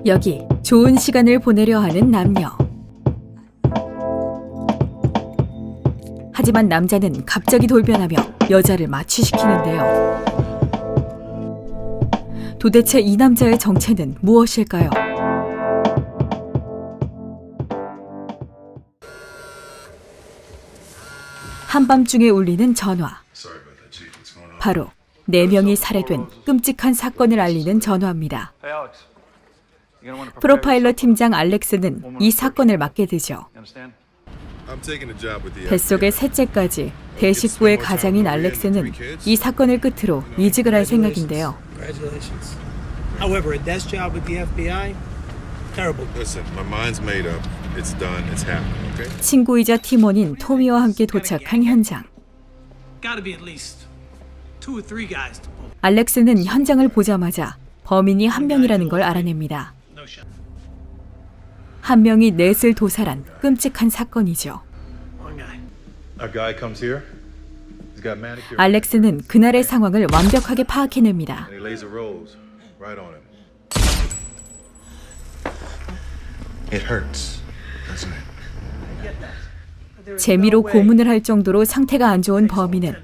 여기 좋은 시간을 보내려 하는 남녀. 하지만 남자는 갑자기 돌변하며 여자를 마취시키는데요. 도대체 이 남자의 정체는 무엇일까요? 한밤중에 울리는 전화. 바로 4명이 살해된 끔찍한 사건을 알리는 전화입니다. 프로파일러 팀장 알렉스는 이 사건을 맡게 되죠. 뱃속의 셋째까지 대식구의 가장인 알렉스는 이 사건을 끝으로 이직을 할 생각인데요. 친구이자 팀원인 토미와 함께 도착한 현장. 알렉스는 현장을 보자마자 범인이 한 명이라는 걸 알아냅니다. 한 명이 넷을 도살한 끔찍한 사건이죠. 알렉스는 그날의 상황을 완벽하게 파악해냅니다. 재미로 고문을 할 정도로 상태가 안 좋은 범인은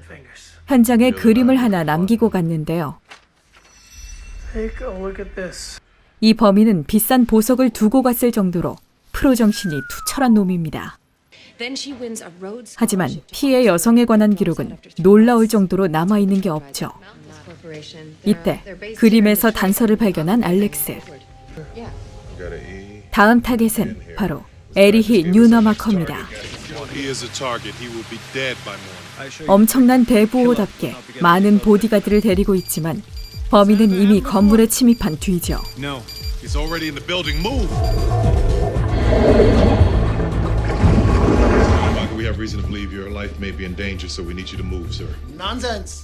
현장에 그림을 하나 남기고 갔는데요. 이 범인은 비싼 보석을 두고 갔을 정도로 프로 정신이 투철한 놈입니다. 하지만 피해 여성에 관한 기록은 놀라울 정도로 남아있는 게 없죠. 이때 그림에서 단서를 발견한 알렉스. 다음 타겟은 바로 에리히 뉴너마커입니다. 엄청난 대부호답게 많은 보디가드를 데리고 있지만 범인은 이미 건물에 침입한 뒤죠.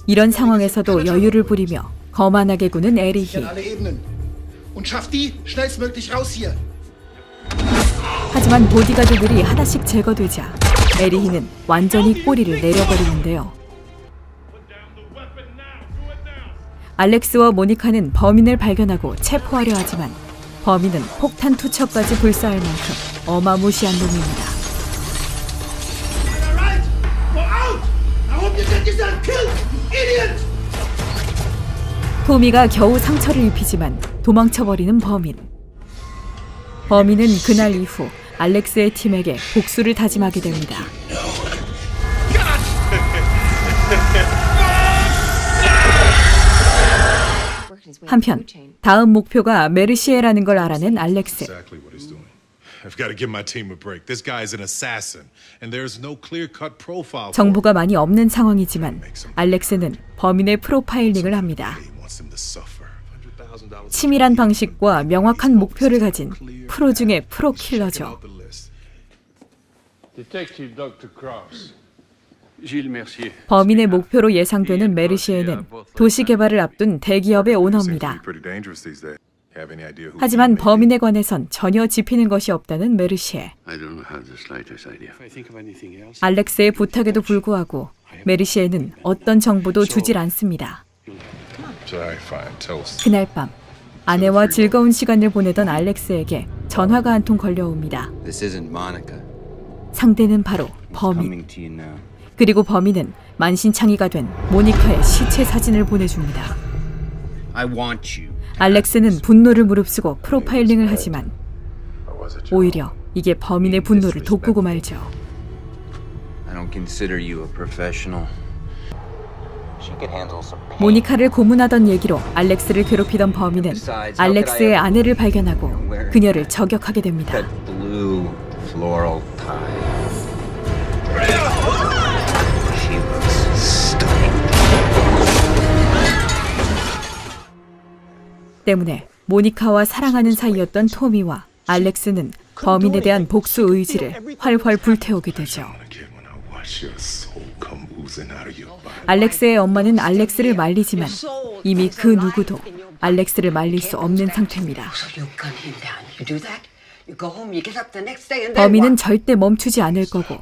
이런 상황에서도 여유를 부리며 거만하게 구는 에리히. 하지만 보디가드들이 하나씩 제거되자 에리히는 완전히 꼬리를 내려버리는데요. 알렉스와 모니카는 범인을 발견하고 체포하려 하지만 범인은 폭탄 투척까지 불사할 만큼 어마무시한 놈입니다. 토미가 겨우 상처를 입히지만 도망쳐버리는 범인. 범인은 그날 이후 알렉스의 팀에게 복수를 다짐하게 됩니다. 한편 다음 목표가 메르시에라는 걸 알아낸 알렉스. 정보가 많이 없는 상황이지만 알렉스는 범인의 프로파일링을 합니다. 치밀한 방식과 명확한 목표를 가진 프로 중의 프로 킬러죠. 범인의 목표로 예상되는 메르시에는 도시 개발을 앞둔 대기업의 오너입니다. 하지만 범인에 관해선 전혀 짚히는 것이 없다는 메르시에. 알렉스의 부탁에도 불구하고 메르시에는 어떤 정보도 주질 않습니다. 그날 밤 아내와 즐거운 시간을 보내던 알렉스에게 전화가 한 통 걸려옵니다. 상대는 바로 범인. 그리고 범인은 만신창이가 된 모니카의 시체 사진을 보내줍니다. 알렉스는 분노를 무릅쓰고 프로파일링을 하지만 오히려 이게 범인의 분노를 돋구고 말죠. 모니카를 고문하던 얘기로 알렉스를 괴롭히던 범인은 알렉스의 아내를 발견하고 그녀를 저격하게 됩니다. 때문에 모니카와 사랑하는 사이였던 토미와 알렉스는 범인에 대한 복수 의지를 활활 불태우게 되죠. 알렉스의 엄마는 알렉스를 말리지만 이미 그 누구도 알렉스를 말릴 수 없는 상태입니다. 범인은 절대 멈추지 않을 거고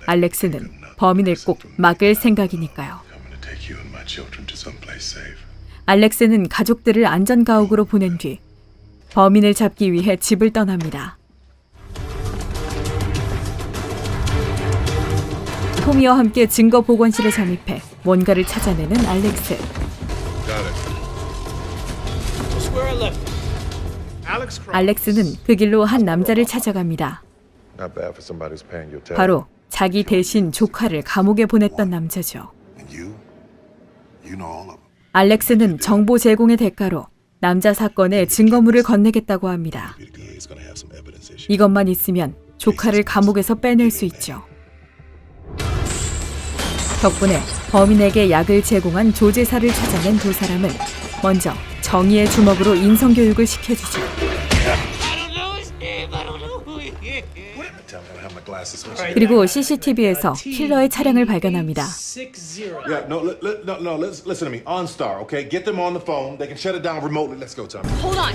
알렉스는 범인을 꼭 막을 생각이니까요. 알렉스는 가족들을 안전가옥으로 보낸 뒤 범인을 잡기 위해 집을 떠납니다. 토미와 함께 증거 복원실에 잠입해 뭔가를 찾아내는 알렉스. 알렉스는 그 길로 한 남자를 찾아갑니다. 바로 자기 대신 조카를 감옥에 보냈던 남자죠. 알렉스는 정보 제공의 대가로 남자 사건의 증거물을 건네겠다고 합니다. 이것만 있으면 조카를 감옥에서 빼낼 수 있죠. 덕분에 범인에게 약을 제공한 조제사를 찾아낸 두 사람은 먼저 정의의 주먹으로 인성교육을 시켜주죠. 그리고 CCTV에서 킬러의 차량을 발견합니다. Yeah, no, listen to me. OnStar, okay? Get them on the phone. They can shut it down remotely. Let's go, Tommy. Hold on.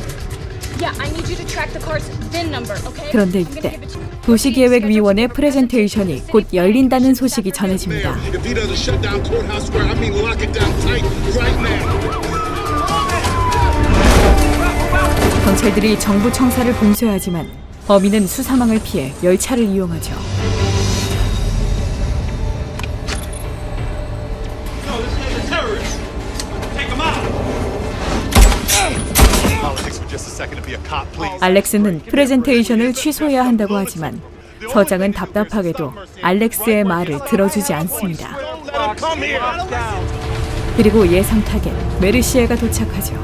Yeah, I need you to track the car's VIN number, okay? 그런데 이때 도시계획위원회 프레젠테이션이 곧 열린다는 소식이 전해집니다. If he doesn't shut down Courthouse Square, I mean lock it down tight right now. 경찰들이 정부 청사를 봉쇄하지만 범인은 수사망을 피해 열차를 이용하죠. 알렉스는 프레젠테이션을 취소해야 한다고 하지만 서장은 답답하게도 알렉스의 말을 들어주지 않습니다. 그리고 예상 타겟 메르시에가 도착하죠.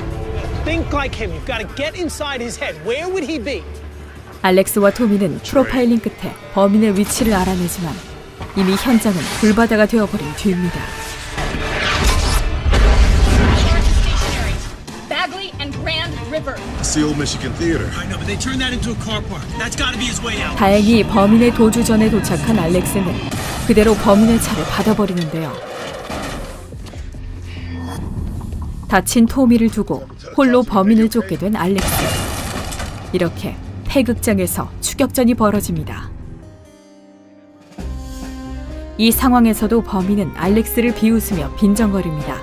알렉스와 토미는 프로파일링 끝에 범인의 위치를 알아내지만 이미 현장은 불바다가 되어버린 뒤입니다. Bagley and Grand River. Seal Michigan Theater. I know, but they turned that into a car park. That's got to be his way out. 다행히 범인의 도주 전에 도착한 알렉스는 그대로 범인의 차를 받아버리는데요. 다친 토미를 두고 홀로 범인을 쫓게 된 알렉스. 이렇게 폐극장에서 추격전이 벌어집니다. 이 상황에서도 범인은 알렉스를 비웃으며 빈정거립니다.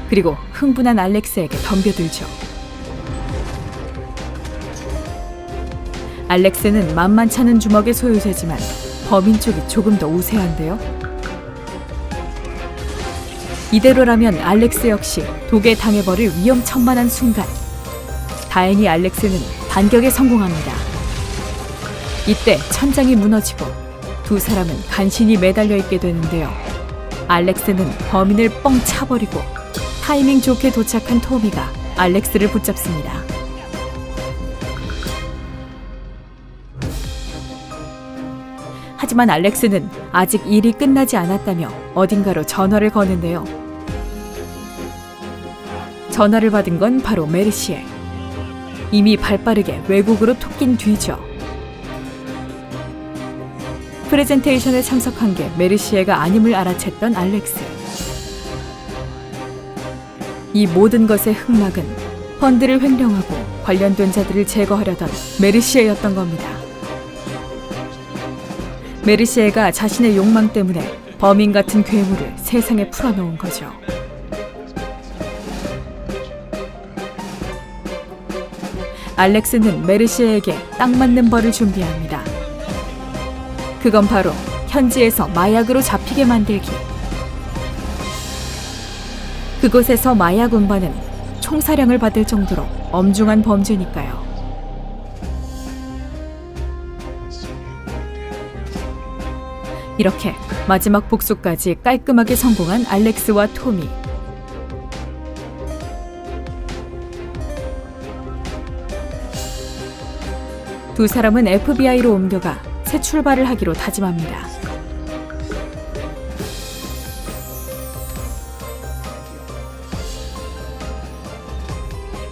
그리고 흥분한 알렉스에게 덤벼들죠. 알렉스는 만만찮은 주먹의 소유자지만 범인 쪽이 조금 더 우세한데요. 이대로라면 알렉스 역시 독에 당해버릴 위험천만한 순간. 다행히 알렉스는 반격에 성공합니다. 이때 천장이 무너지고 두 사람은 간신히 매달려 있게 되는데요. 알렉스는 범인을 뻥 차버리고 타이밍 좋게 도착한 토미가 알렉스를 붙잡습니다. 하지만 알렉스는 아직 일이 끝나지 않았다며 어딘가로 전화를 거는데요. 전화를 받은 건 바로 메르시에. 이미 발빠르게 외국으로 톡긴 뒤죠. 프레젠테이션에 참석한 게 메르시에가 아님을 알아챘던 알렉스. 이 모든 것의 흑막은 펀드를 횡령하고 관련된 자들을 제거하려던 메르시에였던 겁니다. 메르시에가 자신의 욕망 때문에 범인 같은 괴물을 세상에 풀어놓은 거죠. 알렉스는 메르시에에게 딱 맞는 벌을 준비합니다. 그건 바로 현지에서 마약으로 잡히게 만들기. 그곳에서 마약 운반은 총사령을 받을 정도로 엄중한 범죄니까요. 이렇게 마지막 복수까지 깔끔하게 성공한 알렉스와 토미. 두 사람은 FBI로 옮겨가 새 출발을 하기로 다짐합니다.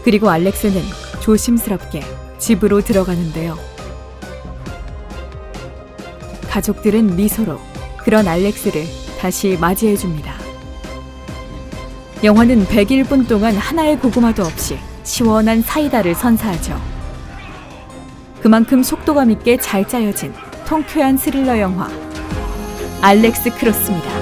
그리고 알렉스는 조심스럽게 집으로 들어가는데요. 가족들은 미소로 그런 알렉스를 다시 맞이해줍니다. 영화는 100일분 동안 하나의 고구마도 없이 시원한 사이다를 선사하죠. 그만큼 속도감 있게 잘 짜여진 통쾌한 스릴러 영화 알렉스 크로스입니다.